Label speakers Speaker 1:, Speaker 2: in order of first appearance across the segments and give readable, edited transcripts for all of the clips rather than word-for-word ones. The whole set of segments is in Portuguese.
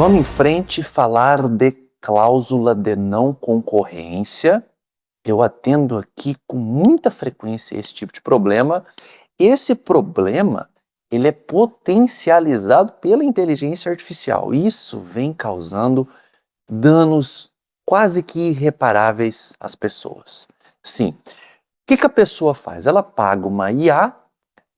Speaker 1: Vamos em frente falar de cláusula de não concorrência. Eu atendo aqui com muita frequência esse tipo de problema. Esse problema, ele é potencializado pela inteligência artificial. Isso vem causando danos quase que irreparáveis às pessoas. Sim. O que a pessoa faz? Ela paga uma IA,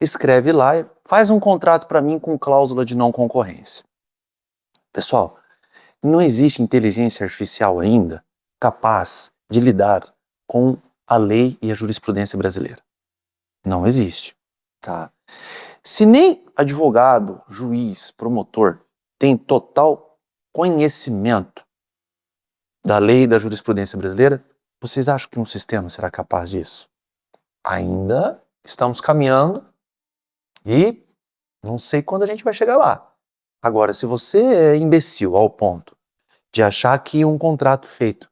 Speaker 1: escreve lá, faz um contrato para mim com cláusula de não concorrência. Pessoal, não existe inteligência artificial ainda capaz de lidar com a lei e a jurisprudência brasileira. Não existe, tá? Se nem advogado, juiz, promotor tem total conhecimento da lei e da jurisprudência brasileira, vocês acham que um sistema será capaz disso? Ainda estamos caminhando e não sei quando a gente vai chegar lá. Agora, se você é imbecil ao ponto de achar que um contrato feito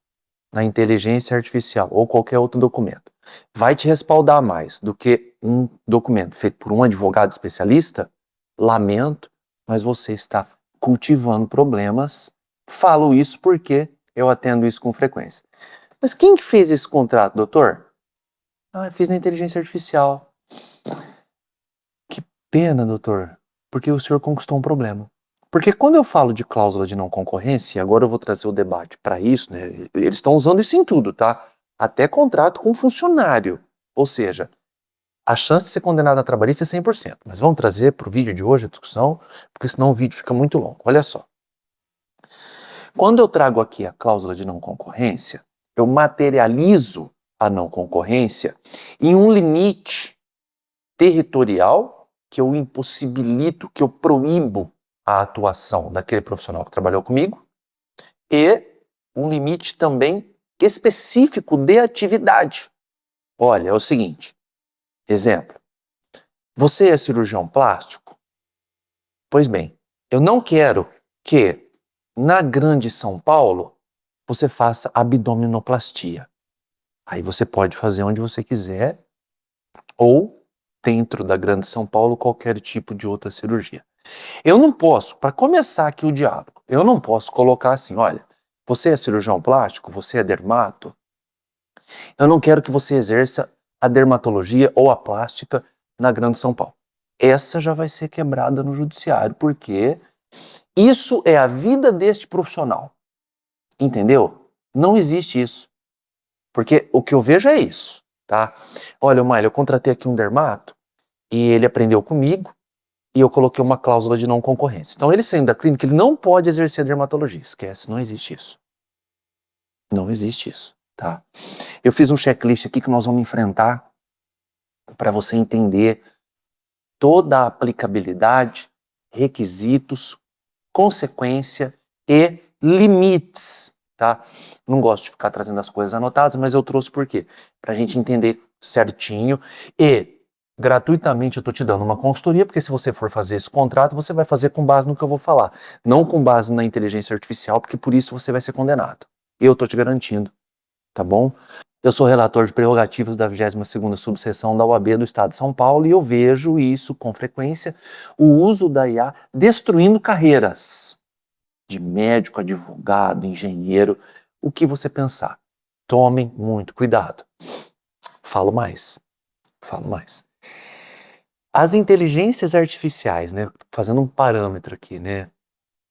Speaker 1: na inteligência artificial ou qualquer outro documento vai te respaldar mais do que um documento feito por um advogado especialista, lamento, mas você está cultivando problemas. Falo isso porque eu atendo isso com frequência. Mas quem que fez esse contrato, doutor? Ah, eu fiz na inteligência artificial. Que pena, doutor, porque o senhor conquistou um problema. Porque quando eu falo de cláusula de não concorrência, e agora eu vou trazer o debate para isso, né? Eles estão usando isso em tudo, tá? Até contrato com funcionário. Ou seja, a chance de ser condenado a trabalhista é 100%. Mas vamos trazer para o vídeo de hoje a discussão, porque senão o vídeo fica muito longo. Olha só. Quando eu trago aqui a cláusula de não concorrência, eu materializo a não concorrência em um limite territorial que eu impossibilito, que eu proíbo a atuação daquele profissional que trabalhou comigo e um limite também específico de atividade. Olha, é o seguinte, exemplo, você é cirurgião plástico? Pois bem, eu não quero que na Grande São Paulo você faça abdominoplastia. Aí você pode fazer onde você quiser ou dentro da Grande São Paulo qualquer tipo de outra cirurgia. Eu não posso, para começar aqui o diálogo, eu não posso colocar assim, olha, você é cirurgião plástico, você é dermato, eu não quero que você exerça a dermatologia ou a plástica na Grande São Paulo. Essa já vai ser quebrada no judiciário, porque isso é a vida deste profissional. Entendeu? Não existe isso. Porque o que eu vejo é isso, tá? Olha, Mário, eu contratei aqui um dermato e ele aprendeu comigo, e eu coloquei uma cláusula de não concorrência. Então, ele saindo da clínica, ele não pode exercer a dermatologia. Esquece, não existe isso. Não existe isso, tá? Eu fiz um checklist aqui que nós vamos enfrentar para você entender toda a aplicabilidade, requisitos, consequência e limites, tá? Não gosto de ficar trazendo as coisas anotadas, mas eu trouxe por quê? Pra gente entender certinho e gratuitamente eu tô te dando uma consultoria, porque se você for fazer esse contrato, você vai fazer com base no que eu vou falar, não com base na inteligência artificial, porque por isso você vai ser condenado. Eu tô te garantindo, tá bom? Eu sou relator de prerrogativas da 22ª subseção da OAB do Estado de São Paulo e eu vejo isso com frequência, o uso da IA destruindo carreiras de médico, advogado, engenheiro, o que você pensar. Tomem muito cuidado. Falo mais. As inteligências artificiais, né, fazendo um parâmetro aqui, né,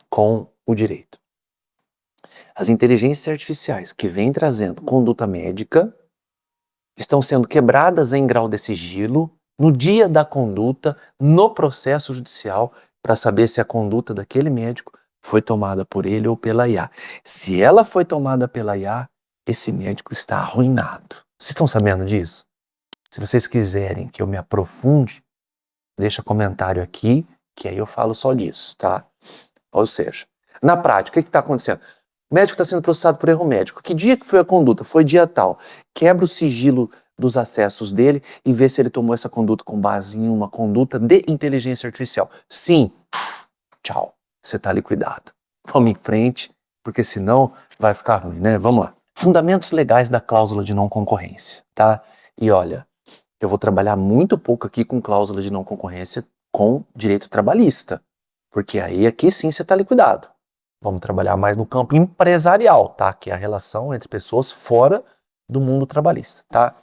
Speaker 1: com o direito. As inteligências artificiais que vêm trazendo conduta médica estão sendo quebradas em grau de sigilo no dia da conduta, no processo judicial, para saber se a conduta daquele médico foi tomada por ele ou pela IA. Se ela foi tomada pela IA, esse médico está arruinado. Vocês estão sabendo disso? Se vocês quiserem que eu me aprofunde, deixa comentário aqui, que aí eu falo só disso, tá? Ou seja, na prática, o que está acontecendo? O médico está sendo processado por erro médico. Que dia que foi a conduta? Foi dia tal. Quebra o sigilo dos acessos dele e vê se ele tomou essa conduta com base em uma conduta de inteligência artificial. Sim, tchau, você está liquidado. Vamos em frente, porque senão vai ficar ruim, né? Vamos lá. Fundamentos legais da cláusula de não concorrência, tá? E olha, eu vou trabalhar muito pouco aqui com cláusula de não concorrência com direito trabalhista, porque aí aqui sim você está liquidado. Vamos trabalhar mais no campo empresarial, tá? Que é a relação entre pessoas fora do mundo trabalhista, tá?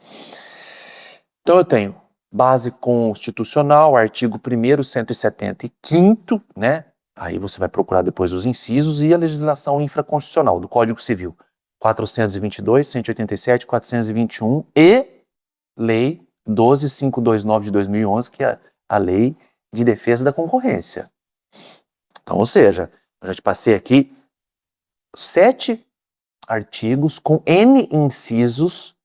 Speaker 1: Então eu tenho base constitucional, artigo 1º, 175º, né? Aí você vai procurar depois os incisos e a legislação infraconstitucional do Código Civil, 422, 187, 421 e Lei 12529 de 2011, que é a Lei de Defesa da Concorrência. Então, ou seja, eu já te passei aqui 7 artigos com N incisos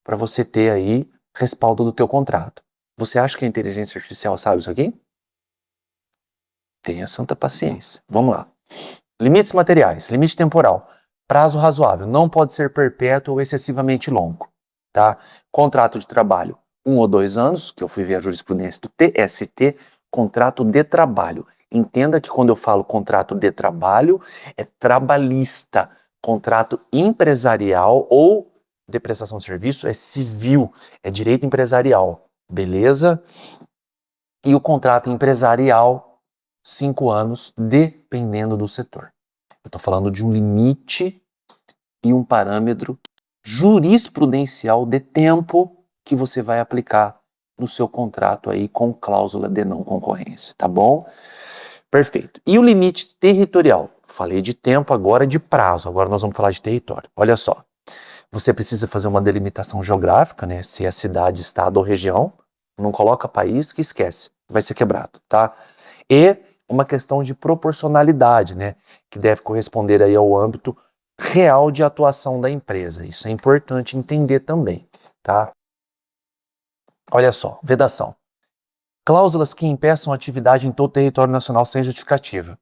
Speaker 1: para você ter aí respaldo do teu contrato. Você acha que a inteligência artificial sabe isso aqui? Tenha santa paciência. Vamos lá. Limites materiais, limite temporal, prazo razoável, não pode ser perpétuo ou excessivamente longo, tá? Contrato de trabalho, 1 ou 2 anos, que eu fui ver a jurisprudência do TST, contrato de trabalho. Entenda que quando eu falo contrato de trabalho, é trabalhista. Contrato empresarial ou de prestação de serviço é civil, é direito empresarial, beleza? E o contrato empresarial, 5 anos, dependendo do setor. Eu estou falando de um limite e um parâmetro jurisprudencial de tempo que você vai aplicar no seu contrato aí com cláusula de não concorrência, tá bom? Perfeito. E o limite territorial? Falei de tempo, agora de prazo. Agora nós vamos falar de território. Olha só. Você precisa fazer uma delimitação geográfica, né? Se é cidade, estado ou região. Não coloca país que esquece. Vai ser quebrado, tá? E uma questão de proporcionalidade, né? Que deve corresponder aí ao âmbito real de atuação da empresa. Isso é importante entender também, tá? Olha só, vedação. Cláusulas que impeçam a atividade em todo o território nacional sem justificativa.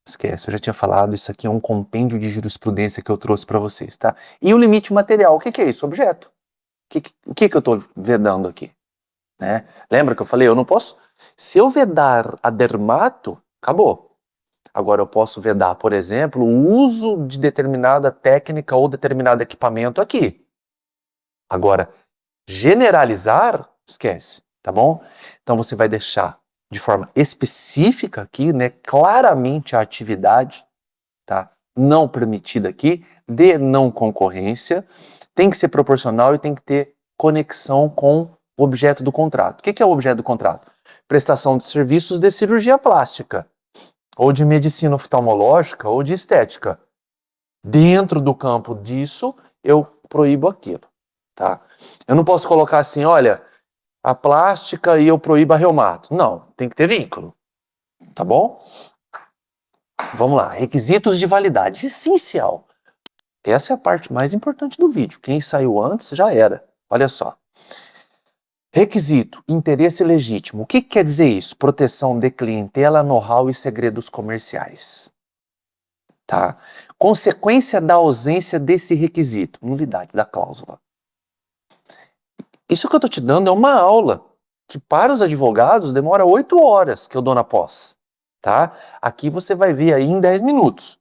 Speaker 1: Esquece, eu já tinha falado, isso aqui é um compêndio de jurisprudência que eu trouxe para vocês, tá? E o limite material, o que é isso? Objeto. O que eu estou vedando aqui? Né? Lembra que eu falei, eu não posso... Se eu vedar a dermato, acabou. Agora eu posso vedar, por exemplo, o uso de determinada técnica ou determinado equipamento aqui. Agora, generalizar, esquece, tá bom? Então você vai deixar de forma específica aqui, né, claramente a atividade, tá, não permitida aqui, de não concorrência, tem que ser proporcional e tem que ter conexão com o objeto do contrato. O que é o objeto do contrato? Prestação de serviços de cirurgia plástica, ou de medicina oftalmológica, ou de estética. Dentro do campo disso, eu proíbo aquilo, tá? Eu não posso colocar assim, olha, a plástica e eu proíbo a reumato. Não, tem que ter vínculo, tá bom? Vamos lá, requisitos de validade, essencial. Essa é a parte mais importante do vídeo. Quem saiu antes já era. Olha só. Requisito, interesse legítimo. O que quer dizer isso? Proteção de clientela, know-how e segredos comerciais. Tá? Consequência da ausência desse requisito, nulidade da cláusula. Isso que eu estou te dando é uma aula que para os advogados demora 8 horas que eu dou na pós. Tá? Aqui você vai ver aí em 10 minutos.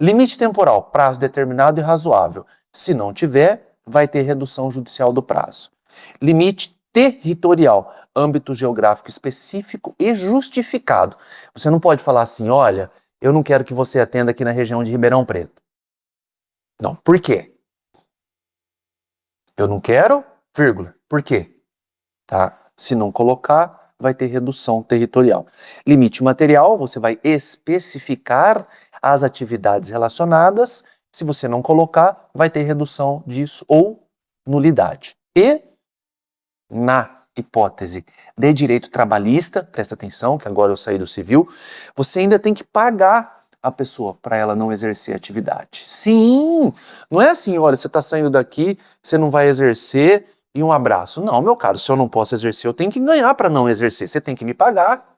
Speaker 1: Limite temporal, prazo determinado e razoável. Se não tiver, vai ter redução judicial do prazo. Limite territorial, âmbito geográfico específico e justificado. Você não pode falar assim, olha, eu não quero que você atenda aqui na região de Ribeirão Preto. Não, por quê? Eu não quero, vírgula, por quê? Tá? Se não colocar, vai ter redução territorial. Limite material, você vai especificar as atividades relacionadas. Se você não colocar, vai ter redução disso ou nulidade. E, na hipótese de direito trabalhista, presta atenção que agora eu saí do civil, você ainda tem que pagar a pessoa para ela não exercer atividade. Sim, não é assim, olha, você está saindo daqui, você não vai exercer e um abraço. Não, meu caro, se eu não posso exercer, eu tenho que ganhar para não exercer, você tem que me pagar.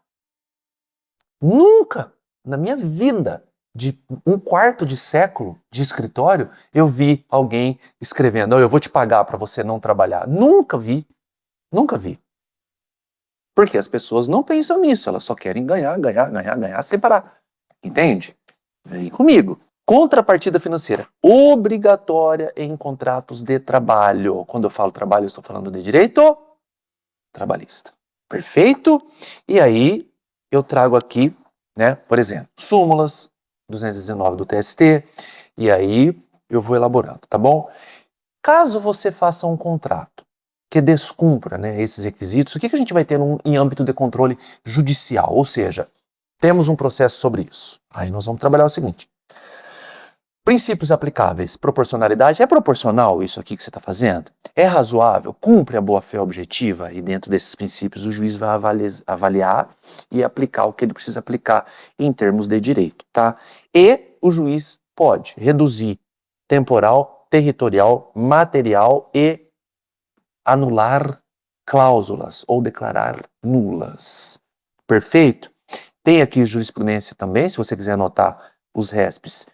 Speaker 1: Nunca na minha vida de 1/4 de século de escritório eu vi alguém escrevendo, oh, eu vou te pagar para você não trabalhar. Nunca vi. Nunca vi. Porque as pessoas não pensam nisso, elas só querem ganhar, ganhar, ganhar, ganhar, sem parar. Entende? Vem comigo. Contrapartida financeira, obrigatória em contratos de trabalho. Quando eu falo trabalho, eu estou falando de direito trabalhista. Perfeito? E aí, eu trago aqui, né, por exemplo, súmulas, 219 do TST, e aí eu vou elaborando, tá bom? Caso você faça um contrato que descumpra, né, esses requisitos, o que a gente vai ter em âmbito de controle judicial? Ou seja, temos um processo sobre isso. Aí nós vamos trabalhar o seguinte. Princípios aplicáveis. Proporcionalidade. É proporcional isso aqui que você está fazendo? É razoável? Cumpre a boa-fé objetiva? E dentro desses princípios o juiz vai avaliar e aplicar o que ele precisa aplicar em termos de direito, tá? E o juiz pode reduzir temporal, territorial, material e anular cláusulas ou declarar nulas. Perfeito? Tem aqui jurisprudência também, se você quiser anotar os RESPs.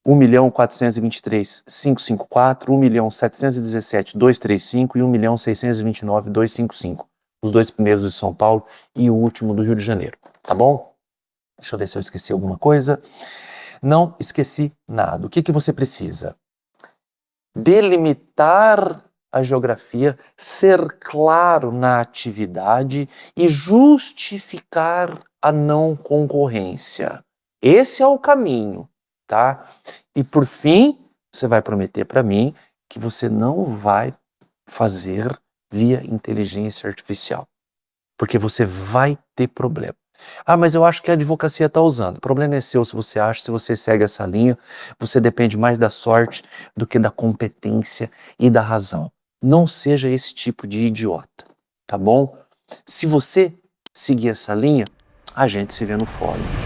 Speaker 1: 1.423.554, 1.717.235 e 1.629.255. Os dois primeiros de São Paulo e o último do Rio de Janeiro, tá bom? Deixa eu ver se eu esqueci alguma coisa. Não esqueci nada. O que você precisa? Delimitar a geografia, ser claro na atividade e justificar a não concorrência. Esse é o caminho, tá? E por fim, você vai prometer para mim que você não vai fazer via inteligência artificial, porque você vai ter problema. Ah, mas eu acho que a advocacia está usando. O problema é seu se você acha, se você segue essa linha, você depende mais da sorte do que da competência e da razão. Não seja esse tipo de idiota, tá bom? Se você seguir essa linha, a gente se vê no fórum.